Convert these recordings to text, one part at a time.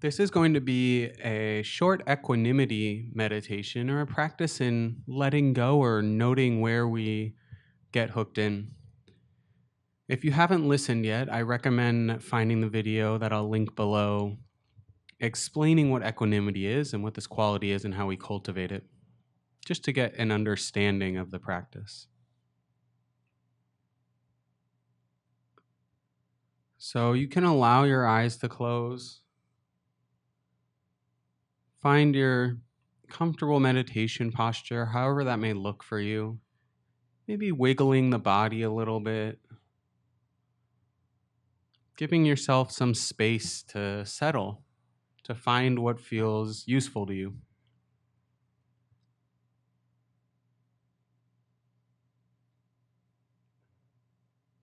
This is going to be a short equanimity meditation or a practice in letting go or noting where we get hooked in. If you haven't listened yet, I recommend finding the video that I'll link below explaining what equanimity is and what this quality is and how we cultivate it, just to get an understanding of the practice. So you can allow your eyes to close. Find your comfortable meditation posture, however that may look for you. Maybe wiggling the body a little bit, giving yourself some space to settle, to find what feels useful to you.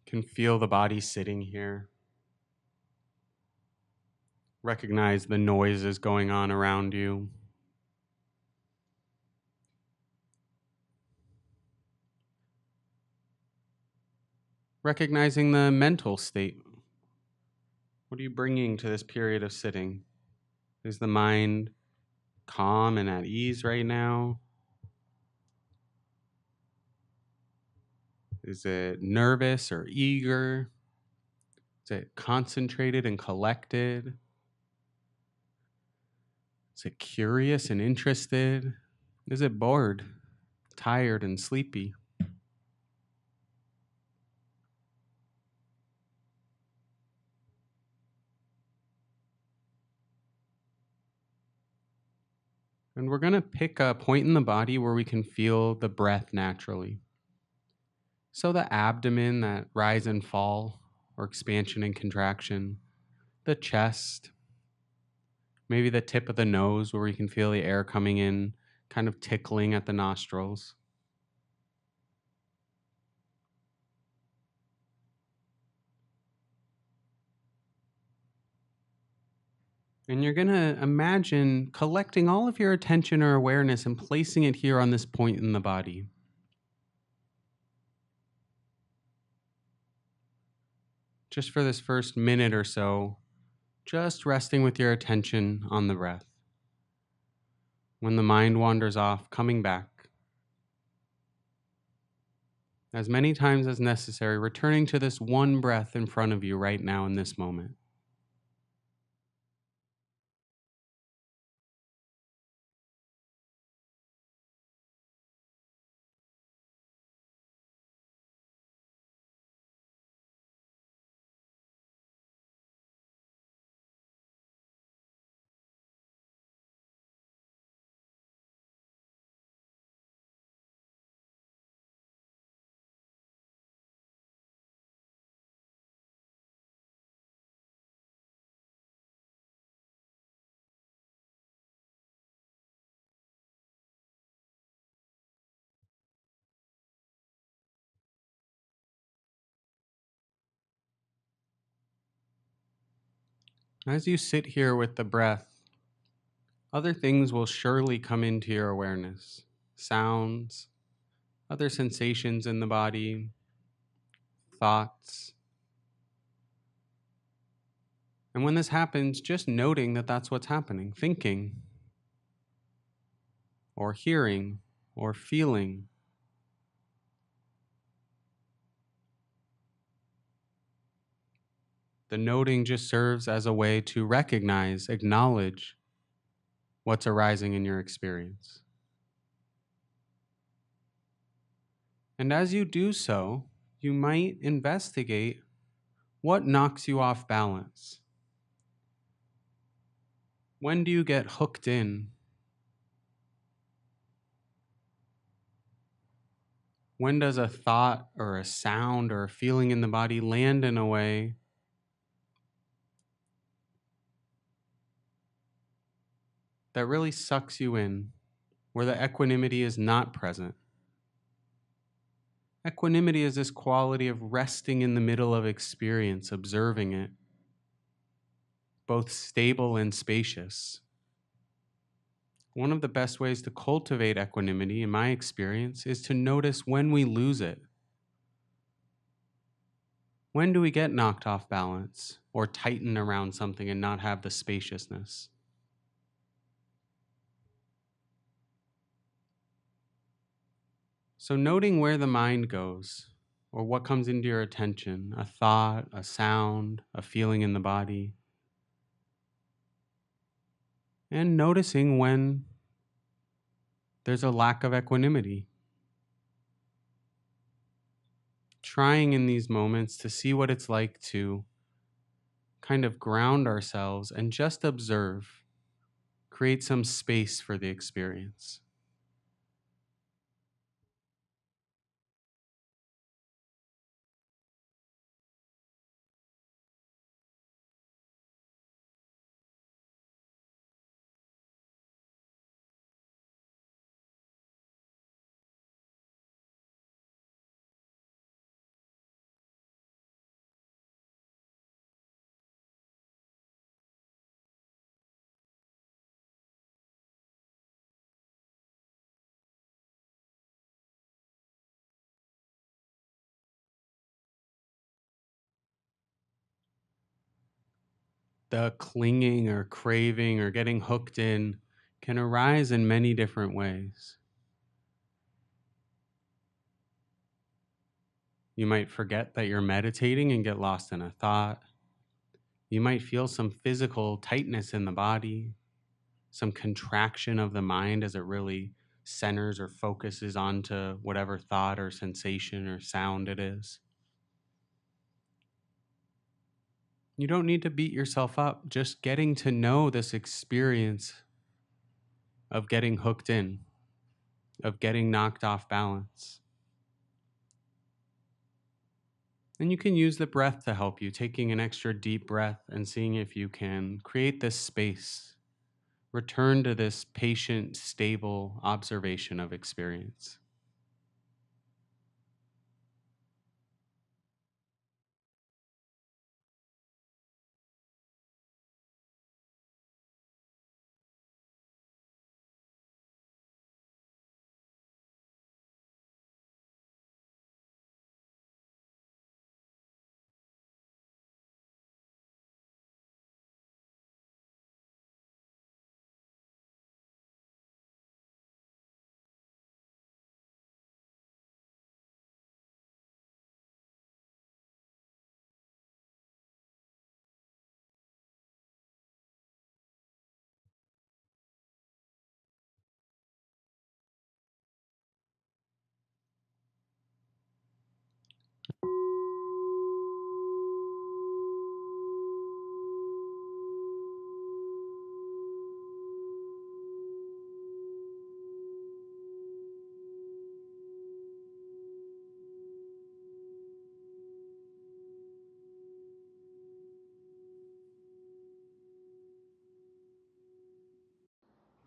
You can feel the body sitting here. Recognize the noises going on around you. Recognizing the mental state. What are you bringing to this period of sitting? Is the mind calm and at ease right now? Is it nervous or eager? Is it concentrated and collected? Is it curious and interested? Is it bored, tired, and sleepy? And we're going to pick a point in the body where we can feel the breath naturally. So the abdomen, that rise and fall, or expansion and contraction, the chest, maybe the tip of the nose where we can feel the air coming in, kind of tickling at the nostrils. And you're going to imagine collecting all of your attention or awareness and placing it here on this point in the body. Just for this first minute or so, just resting with your attention on the breath. When the mind wanders off, coming back. As many times as necessary, returning to this one breath in front of you right now in this moment. As you sit here with the breath, other things will surely come into your awareness. Sounds, other sensations in the body, thoughts. And when this happens, just noting that that's what's happening, thinking, or hearing, or feeling. The noting just serves as a way to recognize, acknowledge what's arising in your experience. And as you do so, you might investigate what knocks you off balance. When do you get hooked in? When does a thought or a sound or a feeling in the body land in a way that really sucks you in, where the equanimity is not present? Equanimity is this quality of resting in the middle of experience, observing it, both stable and spacious. One of the best ways to cultivate equanimity, in my experience, is to notice when we lose it. When do we get knocked off balance or tighten around something and not have the spaciousness? So, noting where the mind goes or what comes into your attention, a thought, a sound, a feeling in the body, and noticing when there's a lack of equanimity. Trying in these moments to see what it's like to kind of ground ourselves and just observe, create some space for the experience. The clinging or craving or getting hooked in can arise in many different ways. You might forget that you're meditating and get lost in a thought. You might feel some physical tightness in the body, some contraction of the mind as it really centers or focuses onto whatever thought or sensation or sound it is. You don't need to beat yourself up, just getting to know this experience of getting hooked in, of getting knocked off balance. And you can use the breath to help you, taking an extra deep breath and seeing if you can create this space. Return to this patient, stable observation of experience.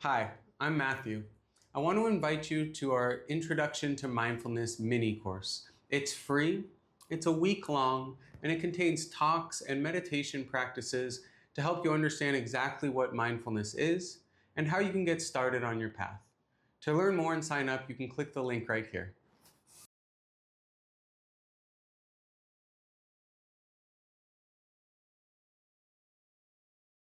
Hi, I'm Matthew. I want to invite you to our Introduction to Mindfulness mini course. It's free, it's a week long, and it contains talks and meditation practices to help you understand exactly what mindfulness is and how you can get started on your path. To learn more and sign up, you can click the link right here.